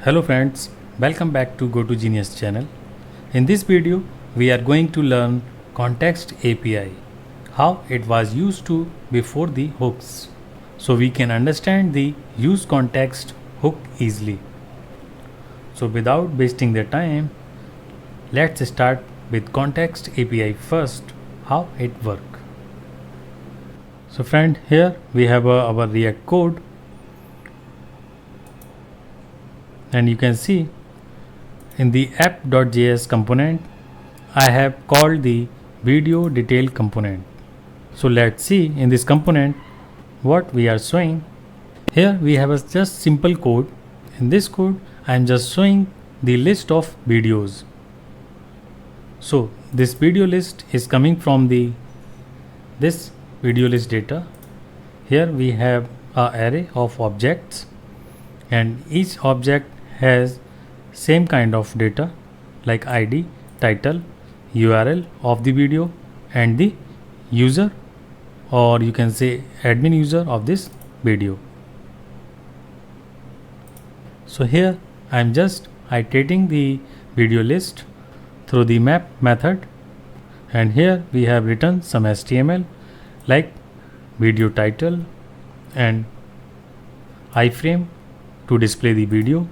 Hello friends, welcome back to Go to Genius channel. In this video, we are going to learn Context API, how it was used to before the hooks, so we can understand the use context hook easily. So without wasting the time, let's start with Context API first, how it work. So friend, here we have our React code, and you can see in the app.js component I have called the video detail component. So let's see in this component what we are showing. Here we have a just simple code. In this code I am just showing the list of videos. So this video list is coming from this video list data. Here we have a array of objects, and each object has same kind of data like ID, title, URL of the video, and the user, or you can say admin user of this video. So here I am just iterating the video list through the map method, and here we have written some HTML like video title and iframe to display the video,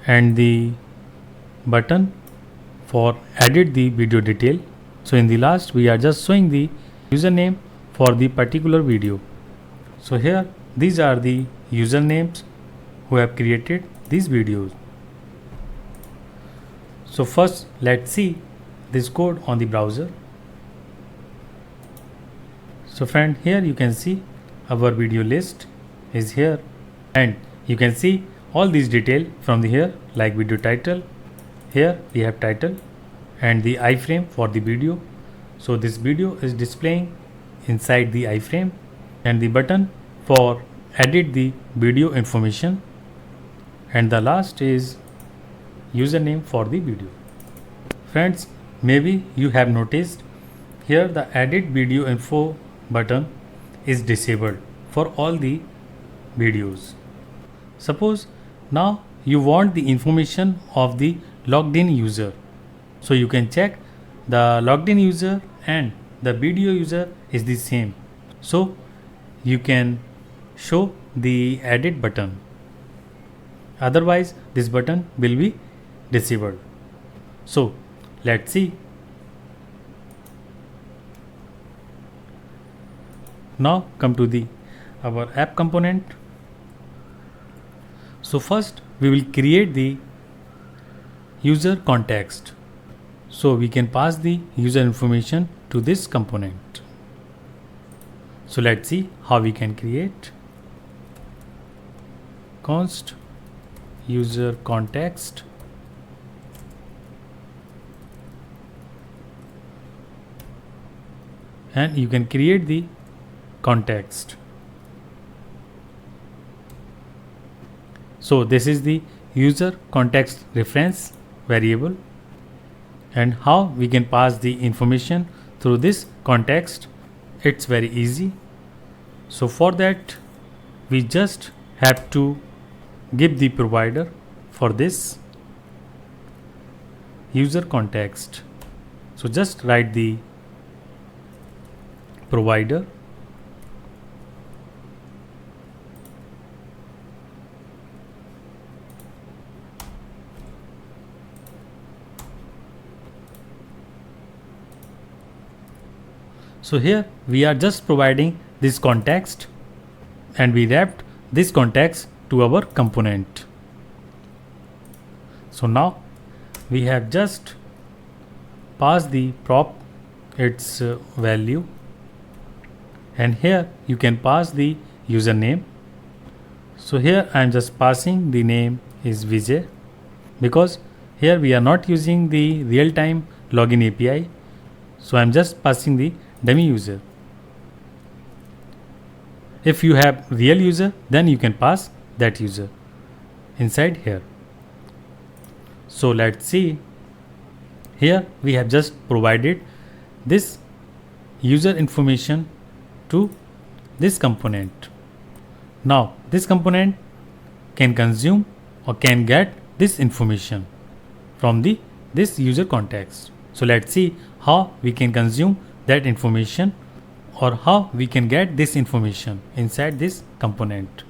and the button for edit the video detail. So in the last we are just showing the username for the particular video. So here these are the usernames who have created these videos. So first let's see this code on the browser. So friend, here you can see our video list is here, and you can see all these detail from the here like video title. Here we have title and the iframe for the video. So this video is displaying inside the iframe, and the button for edit the video information, and the last is username for the video. Friends, maybe you have noticed here the edit video info button is disabled for all the videos. Suppose now you want the information of the logged in user, so you can check the logged in user and the video user is the same, so you can show the edit button. Otherwise this button will be disabled. So let's see. Now come to our app component. So first we will create the user context, so we can pass the user information to this component. So let's see how we can create const user context, and you can create the context. So this is the user context reference variable, and how we can pass the information through this context, it's very easy. So for that we just have to give the provider for this user context. So just write the provider, so here we are just providing this context, and we wrapped this context to our component. So now we have just passed the prop its value, and here you can pass the username. So here I am just passing the name is Vijay, because here we are not using the real-time login API, so I am just passing the dummy user. If you have real user, then you can pass that user inside here. So let's see. Here we have just provided this user information to this component. Now this component can consume or can get this information from this user context. So let's see how we can consume that information, or how we can get this information inside this component.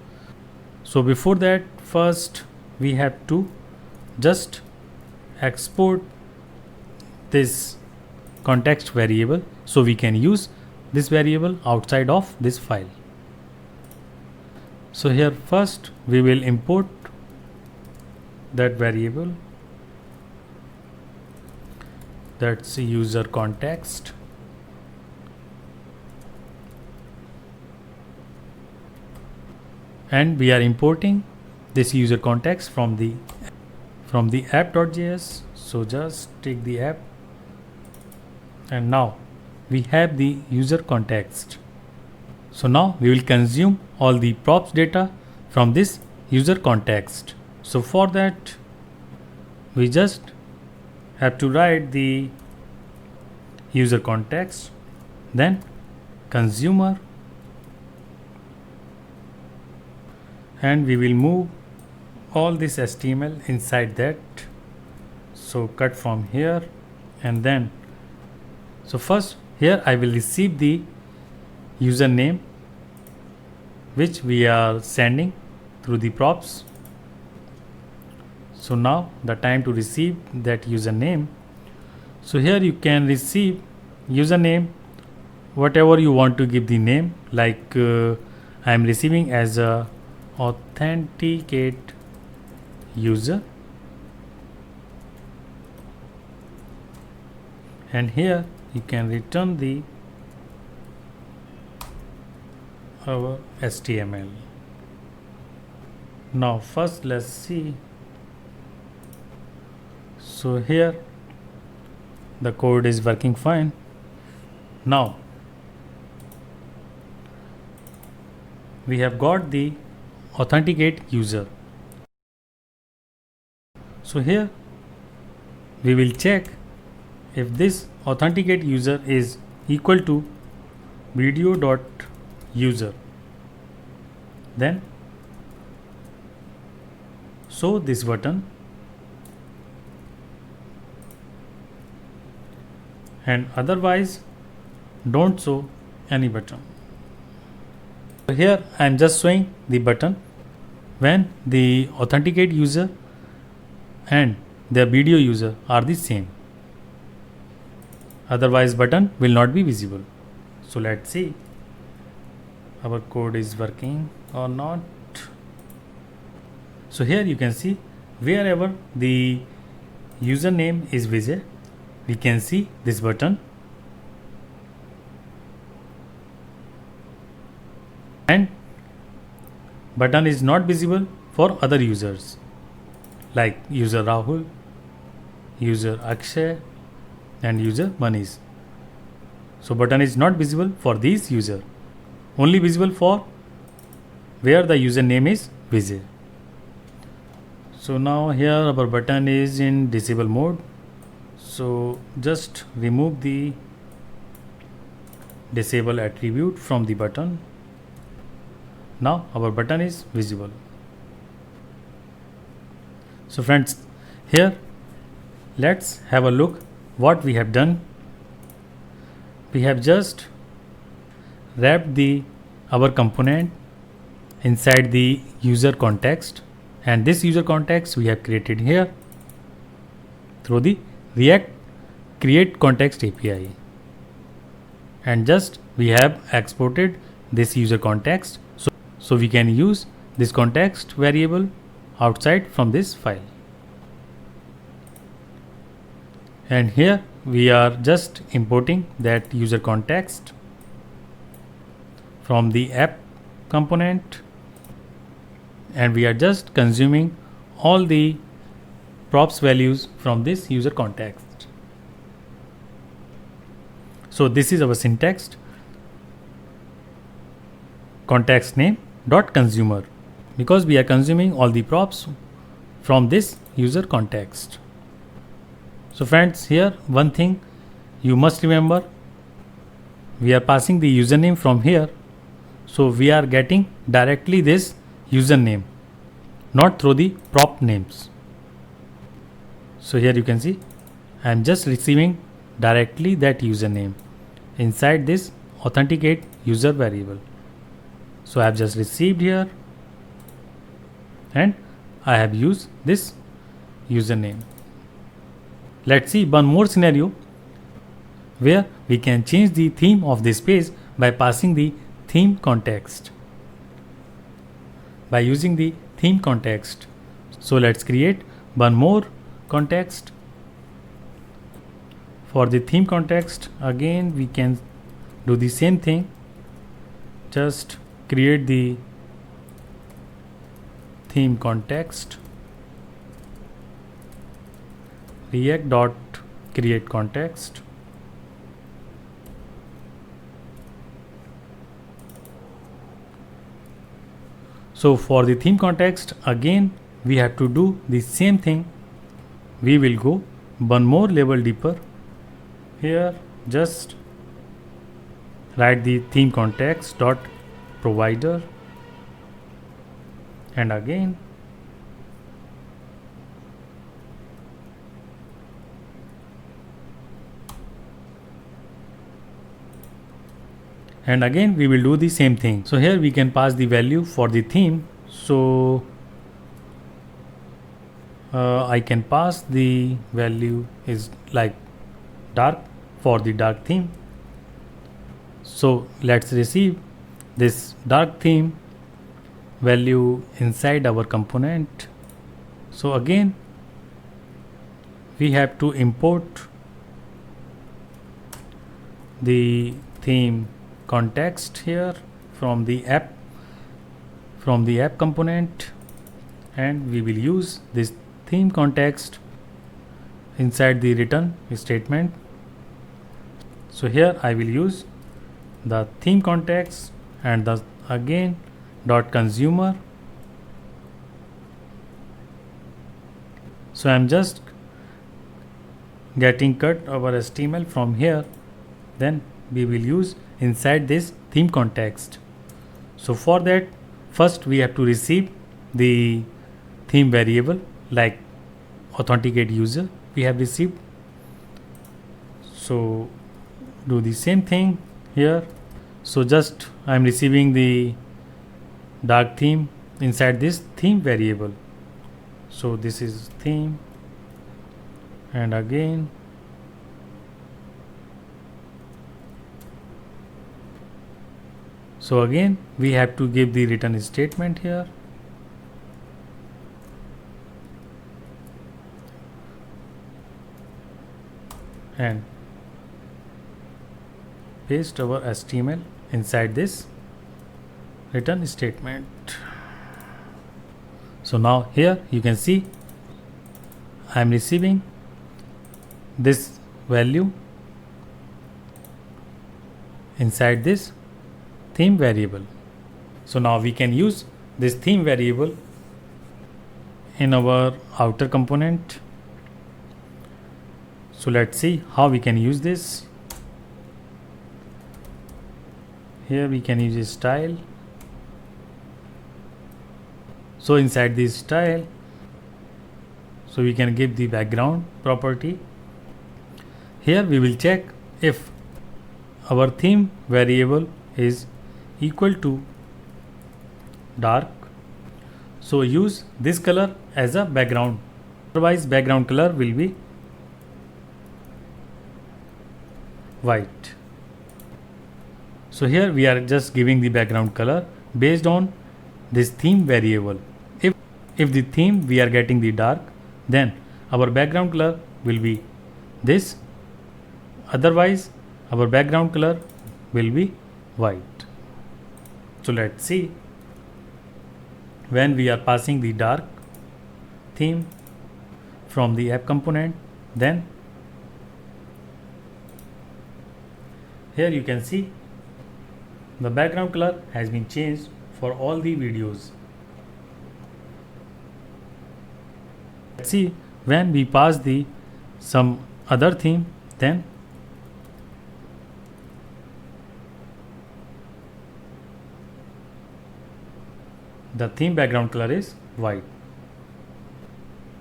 So before that, first we have to just export this context variable so we can use this variable outside of this file. So here first we will import that variable, that's user context, and we are importing this user context from the app.js. So just take the app, and now we have the user context. So now we will consume all the props data from this user context. So for that we just have to write the user context, then consumer, and we will move all this HTML inside that. So cut from here, and then so first here I will receive the username which we are sending through the props. So now the time to receive that username. So here you can receive username whatever you want to give the name, like I am receiving as a authenticate user, and here you can return the our HTML. Now first let's see. So here the code is working fine. Now we have got the authenticate user. So here we will check if this authenticate user is equal to video.user, then show this button, and otherwise don't show any button. So here I am just showing the button when the authenticate user and the video user are the same, otherwise button will not be visible. So let's see our code is working or not. So here you can see wherever the username is visible, we can see this button, and button is not visible for other users like user Rahul, user Akshay, and user Manish. So button is not visible for these user, only visible for where the username is visible. So now here our button is in disable mode. So just remove the disable attribute from the button. Now our button is visible. So friends, here let's have a look what we have done. We have just wrapped our component inside the user context, and this user context we have created here through the React create context API, and just we have exported this user context so we can use this context variable outside from this file. And here we are just importing that user context from the app component, and we are just consuming all the props values from this user context. So this is our syntax: context name dot consumer, because we are consuming all the props from this user context. So friends, here one thing you must remember, we are passing the username from here, so we are getting directly this username, not through the prop names. So here you can see I am just receiving directly that username inside this authenticate user variable. So I have just received here and I have used this username. Let's see one more scenario where we can change the theme of this page by passing the theme context. By using the theme context. So let's create one more context. For the theme context, again we can do the same thing. Just create the theme context. React dot create context. So for the theme context, again we have to do the same thing. We will go one more level deeper. Here just write the theme context dot provider, and again we will do the same thing. So here we can pass the value for the theme. So I can pass the value is like dark for the dark theme. So let's receive this dark theme value inside our component. So again we have to import the theme context here from the app component, and we will use this theme context inside the return statement. So here I will use the theme context and the again dot consumer. So I am just getting cut our HTML from here, then we will use inside this theme context. So for that, first we have to receive the theme variable like authenticate user we have received. So do the same thing here. So just I am receiving the dark theme inside this theme variable. So this is theme, and again so again we have to give the return statement here. And paste our HTML inside this return statement. So now here you can see I am receiving this value inside this theme variable. So now we can use this theme variable in our outer component. So let's see how we can use this. Here we can use a style. So inside this style, so we can give the background property. Here we will check if our theme variable is equal to dark. So use this color as a background, otherwise background color will be white. So here we are just giving the background color based on this theme variable. If the theme we are getting the dark, then our background color will be this, otherwise our background color will be white. So let's see, when we are passing the dark theme from the app component, then here you can see the background color has been changed for all the videos. Let's see, when we pass the some other theme, then the theme background color is white.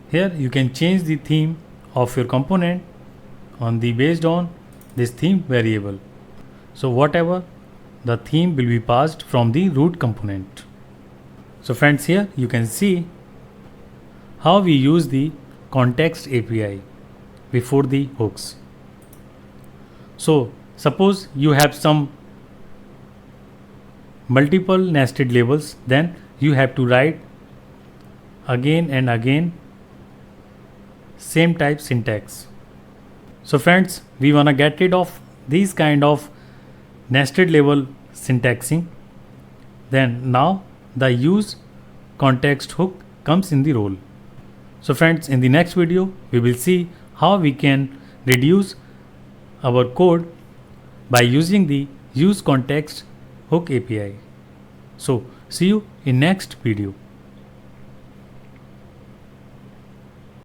Here you can change the theme of your component on the based on this theme variable. So whatever the theme will be passed from the root component. So friends, here you can see how we use the context API before the hooks. So suppose you have some multiple nested labels, then you have to write again and again same type syntax. So friends, we wanna get rid of these kind of nested label syntaxing. Then now the use context hook comes in the role. So friends, in the next video we will see how we can reduce our code by using the use context hook API. So see you in next video.